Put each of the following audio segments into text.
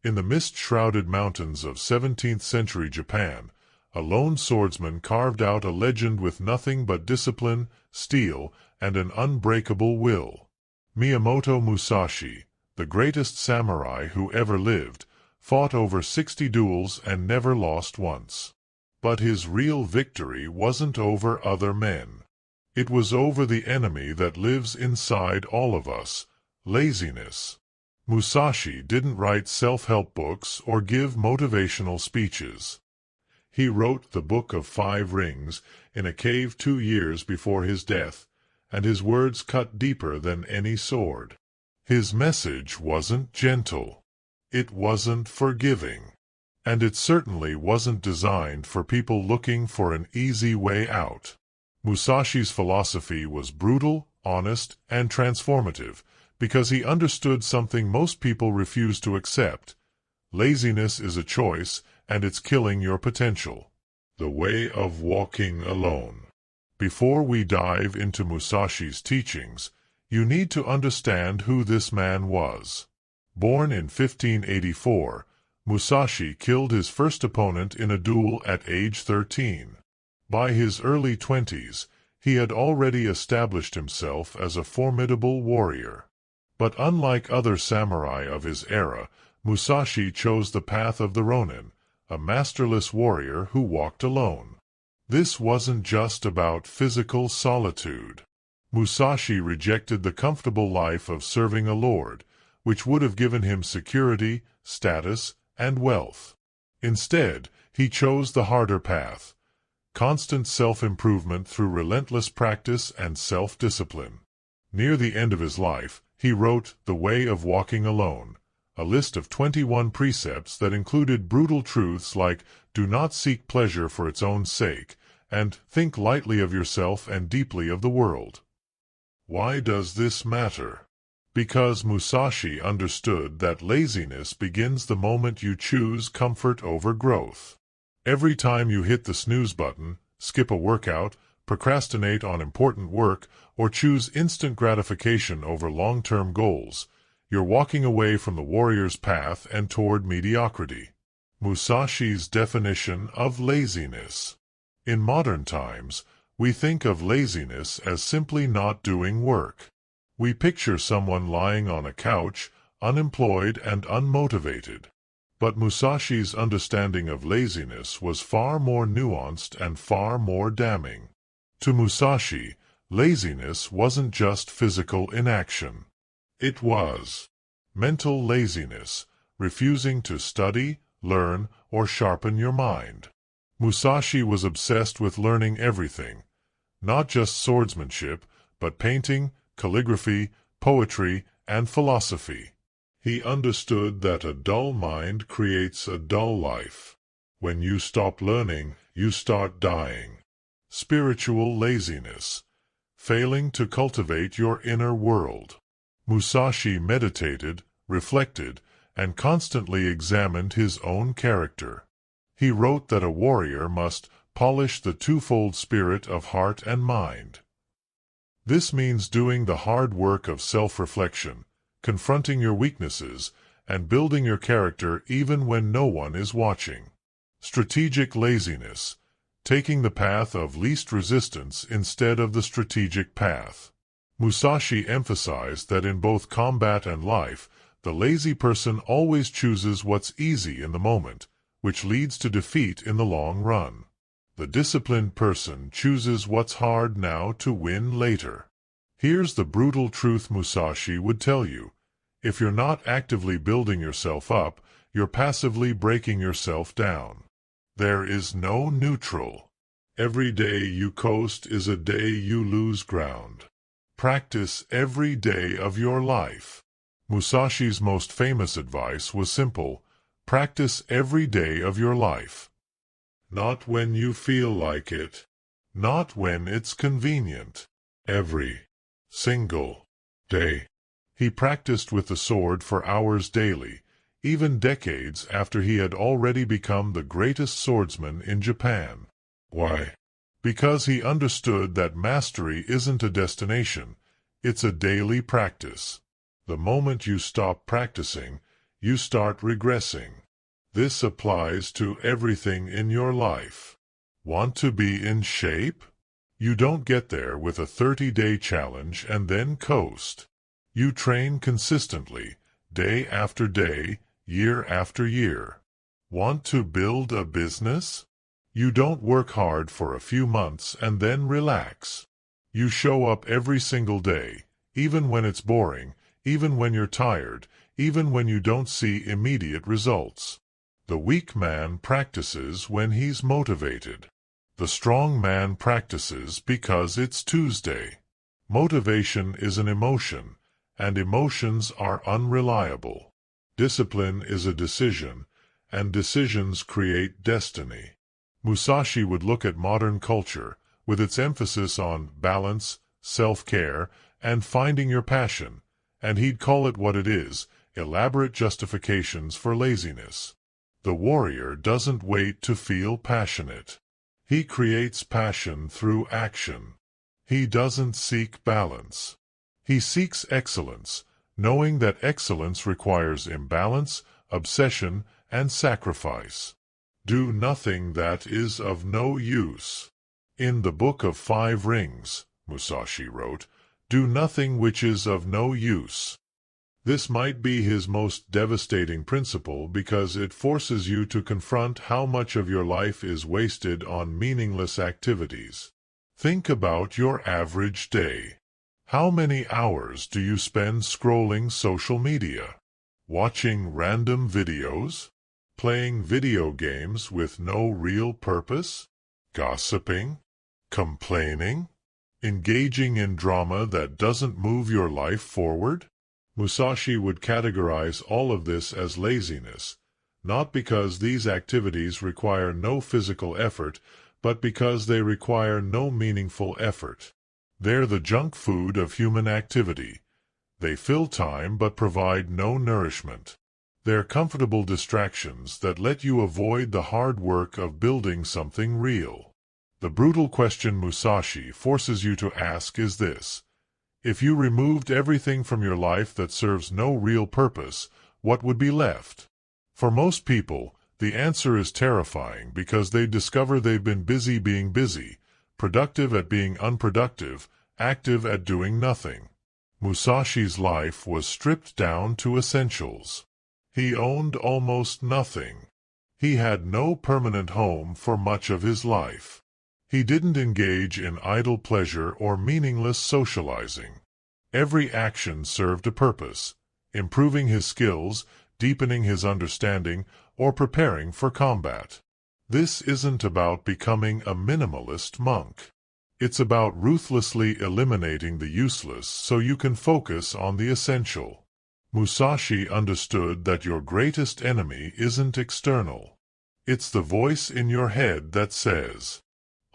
In the mist-shrouded mountains of 17th-century Japan, a lone swordsman carved out a legend with nothing but discipline, steel, and an unbreakable will. Miyamoto Musashi, the greatest samurai who ever lived, fought over 60 duels and never lost once. But his real victory wasn't over other men. It was over the enemy that lives inside all of us, laziness. Musashi didn't write self-help books or give motivational speeches. He wrote the Book of Five Rings in a cave 2 years before his death, and his words cut deeper than any sword. His message wasn't gentle. It wasn't forgiving. And it certainly wasn't designed for people looking for an easy way out. Musashi's philosophy was brutal, honest, and transformative, because he understood something most people refuse to accept. Laziness is a choice, and it's killing your potential. The way of walking alone. Before we dive into Musashi's teachings, you need to understand who this man was. Born in 1584, Musashi killed his first opponent in a duel at age 13. By his early 20s, he had already established himself as a formidable warrior. But unlike other samurai of his era, Musashi chose the path of the Ronin, a masterless warrior who walked alone. This wasn't just about physical solitude. Musashi rejected the comfortable life of serving a lord, which would have given him security, status, and wealth. Instead, he chose the harder path, constant self-improvement through relentless practice and self-discipline. Near the end of his life, he wrote The Way of Walking Alone, a list of 21 precepts that included brutal truths like do not seek pleasure for its own sake, and think lightly of yourself and deeply of the world. Why does this matter? Because Musashi understood that laziness begins the moment you choose comfort over growth. Every time you hit the snooze button, skip a workout, procrastinate on important work, or choose instant gratification over long-term goals, you're walking away from the warrior's path and toward mediocrity. Musashi's definition of laziness. In modern times, we think of laziness as simply not doing work. We picture someone lying on a couch, unemployed and unmotivated. But Musashi's understanding of laziness was far more nuanced and far more damning. To Musashi, laziness wasn't just physical inaction. It was mental laziness, refusing to study, learn, or sharpen your mind. Musashi was obsessed with learning everything, not just swordsmanship, but painting, calligraphy, poetry, and philosophy. He understood that a dull mind creates a dull life. When you stop learning, you start dying. Spiritual laziness, failing to cultivate your inner world. Musashi meditated, reflected, and constantly examined his own character. He wrote that a warrior must polish the twofold spirit of heart and mind. This means doing the hard work of self-reflection, confronting your weaknesses, and building your character even when no one is watching. Strategic laziness, taking the path of least resistance instead of the strategic path. Musashi emphasized that in both combat and life, the lazy person always chooses what's easy in the moment, which leads to defeat in the long run. The disciplined person chooses what's hard now to win later. Here's the brutal truth Musashi would tell you. If you're not actively building yourself up, you're passively breaking yourself down. There is no neutral. Every day you coast is a day you lose ground. Practice every day of your life. Musashi's most famous advice was simple: practice every day of your life. Not when you feel like it. Not when it's convenient. Every single day. He practiced with the sword for hours daily, even decades after he had already become the greatest swordsman in Japan. Why? Because he understood that mastery isn't a destination, it's a daily practice. The moment you stop practicing, you start regressing. This applies to everything in your life. Want to be in shape? You don't get there with a 30-day challenge and then coast. You train consistently, day after day, year after year. Want to build a business? You don't work hard for a few months and then relax. You show up every single day, even when it's boring, even when you're tired, even when you don't see immediate results. The weak man practices when he's motivated. The strong man practices because it's Tuesday. Motivation is an emotion, and emotions are unreliable. Discipline is a decision, and decisions create destiny. Musashi would look at modern culture, with its emphasis on balance, self-care, and finding your passion, and he'd call it what it is, elaborate justifications for laziness. The warrior doesn't wait to feel passionate. He creates passion through action. He doesn't seek balance. He seeks excellence, knowing that excellence requires imbalance, obsession, and sacrifice. Do nothing that is of no use. In the Book of 5 Rings, Musashi wrote, do nothing which is of no use. This might be his most devastating principle because it forces you to confront how much of your life is wasted on meaningless activities. Think about your average day. How many hours do you spend scrolling social media? Watching random videos? Playing video games with no real purpose? Gossiping? Complaining? Engaging in drama that doesn't move your life forward? Musashi would categorize all of this as laziness, not because these activities require no physical effort, but because they require no meaningful effort. They're the junk food of human activity. They fill time but provide no nourishment. They're comfortable distractions that let you avoid the hard work of building something real. The brutal question Musashi forces you to ask is this: if you removed everything from your life that serves no real purpose, what would be left? For most people, the answer is terrifying because they discover they've been busy being busy, productive at being unproductive, active at doing nothing. Musashi's life was stripped down to essentials. He owned almost nothing. He had no permanent home for much of his life. He didn't engage in idle pleasure or meaningless socializing. Every action served a purpose, improving his skills, deepening his understanding, or preparing for combat. This isn't about becoming a minimalist monk. It's about ruthlessly eliminating the useless so you can focus on the essential. Musashi understood that your greatest enemy isn't external. It's the voice in your head that says,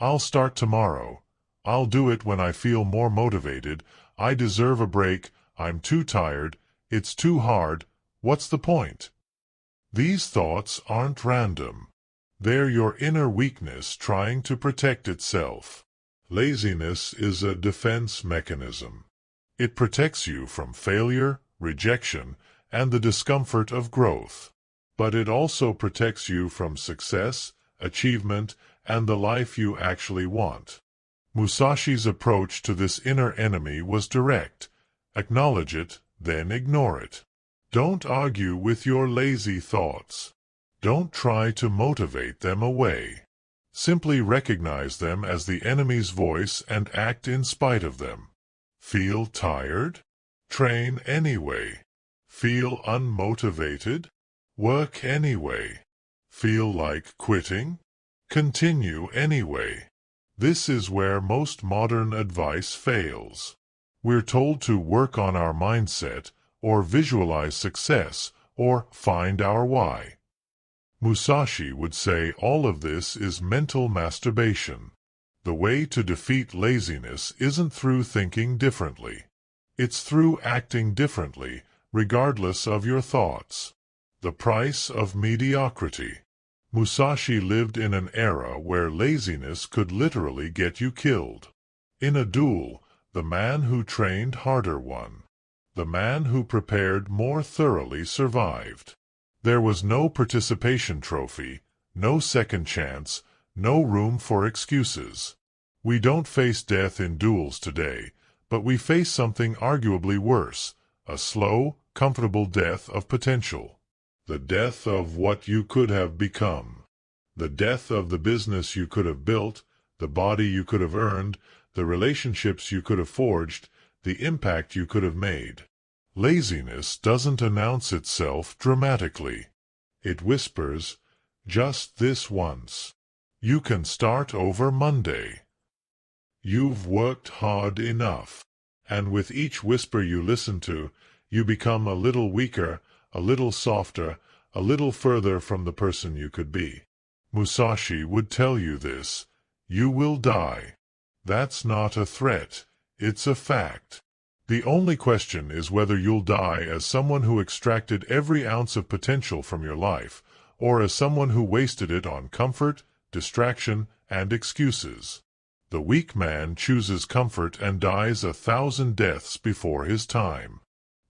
I'll start tomorrow. I'll do it when I feel more motivated. I deserve a break. I'm too tired. It's too hard. What's the point? These thoughts aren't random. They're your inner weakness trying to protect itself. Laziness is a defense mechanism. It protects you from failure, rejection, and the discomfort of growth. But it also protects you from success, achievement, and the life you actually want. Musashi's approach to this inner enemy was direct. Acknowledge it, then ignore it. Don't argue with your lazy thoughts. Don't try to motivate them away. Simply recognize them as the enemy's voice and act in spite of them. Feel tired? Train anyway. Feel unmotivated? Work anyway. Feel like quitting? Continue anyway. This is where most modern advice fails. We're told to work on our mindset, or visualize success, or find our why. Musashi would say all of this is mental masturbation. The way to defeat laziness isn't through thinking differently. It's through acting differently, regardless of your thoughts. The price of mediocrity. Musashi lived in an era where laziness could literally get you killed. In a duel, the man who trained harder won. The man who prepared more thoroughly survived. There was no participation trophy, no second chance, no room for excuses. We don't face death in duels today, but we face something arguably worse, a slow, comfortable death of potential. The death of what you could have become. The death of the business you could have built, the body you could have earned, the relationships you could have forged, the impact you could have made. Laziness doesn't announce itself dramatically. It whispers, just this once. You can start over Monday. You've worked hard enough. And with each whisper you listen to, you become a little weaker, a little softer, a little further from the person you could be. Musashi would tell you this. You will die. That's not a threat. It's a fact. The only question is whether you'll die as someone who extracted every ounce of potential from your life, or as someone who wasted it on comfort, distraction, and excuses. The weak man chooses comfort and dies 1,000 deaths before his time.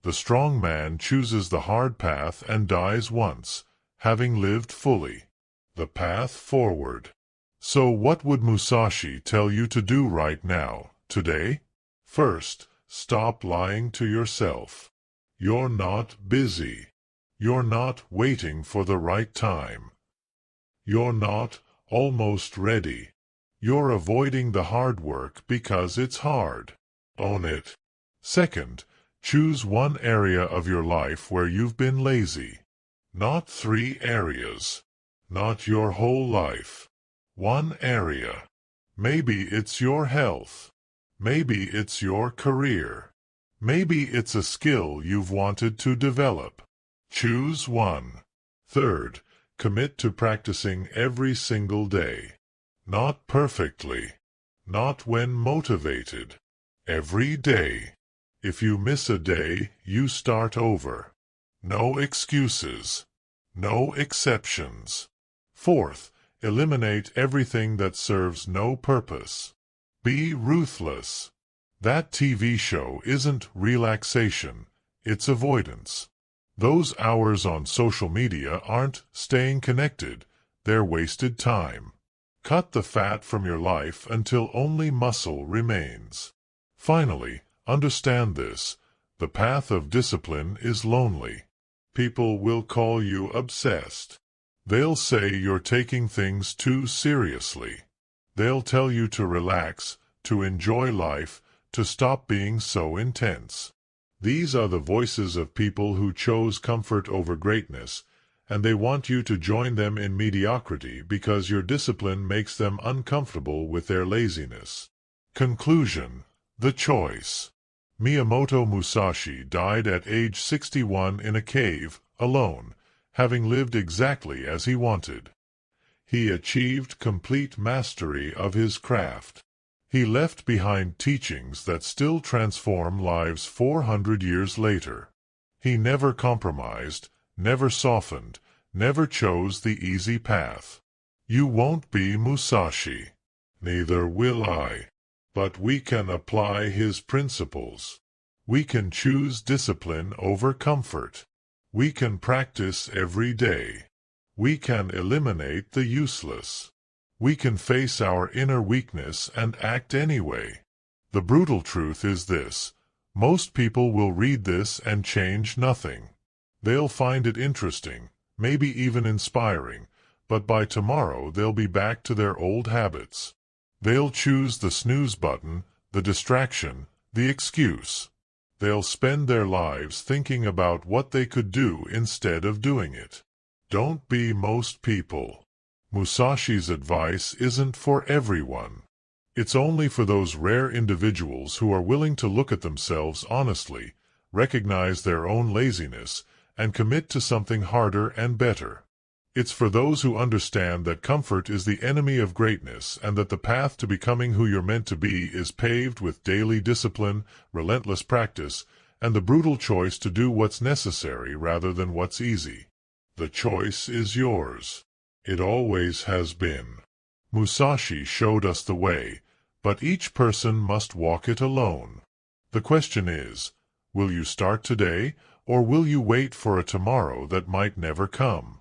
The strong man chooses the hard path and dies once, having lived fully. The path forward. So what would Musashi tell you to do right now, today? First, stop lying to yourself. You're not busy. You're not waiting for the right time. You're not almost ready. You're avoiding the hard work because it's hard. Own it. Second, choose one area of your life where you've been lazy. Not 3 areas. Not your whole life. One area. Maybe it's your health. Maybe it's your career. Maybe it's a skill you've wanted to develop. Choose one. Third, commit to practicing every single day. Not perfectly. Not when motivated. Every day. If you miss a day, you start over. No excuses. No exceptions. Fourth, eliminate everything that serves no purpose. Be ruthless. That TV show isn't relaxation, it's avoidance. Those hours on social media aren't staying connected, they're wasted time. Cut the fat from your life until only muscle remains. Finally, understand this, the path of discipline is lonely. People will call you obsessed. They'll say you're taking things too seriously. They'll tell you to relax, to enjoy life, to stop being so intense. These are the voices of people who chose comfort over greatness, and they want you to join them in mediocrity because your discipline makes them uncomfortable with their laziness. Conclusion: the choice. Miyamoto Musashi died at age 61 in a cave, alone, having lived exactly as he wanted. He achieved complete mastery of his craft. He left behind teachings that still transform lives 400 years later. He never compromised, never softened, never chose the easy path. You won't be Musashi. Neither will I. But we can apply his principles. We can choose discipline over comfort. We can practice every day. We can eliminate the useless. We can face our inner weakness and act anyway. The brutal truth is this: most people will read this and change nothing. They'll find it interesting, maybe even inspiring, but by tomorrow they'll be back to their old habits. They'll choose the snooze button, the distraction, the excuse. They'll spend their lives thinking about what they could do instead of doing it. Don't be most people. Musashi's advice isn't for everyone. It's only for those rare individuals who are willing to look at themselves honestly, recognize their own laziness, and commit to something harder and better. It's for those who understand that comfort is the enemy of greatness and that the path to becoming who you're meant to be is paved with daily discipline, relentless practice, and the brutal choice to do what's necessary rather than what's easy. The choice is yours. It always has been. Musashi showed us the way, but each person must walk it alone. The question is, will you start today, Or will you wait for a tomorrow that might never come?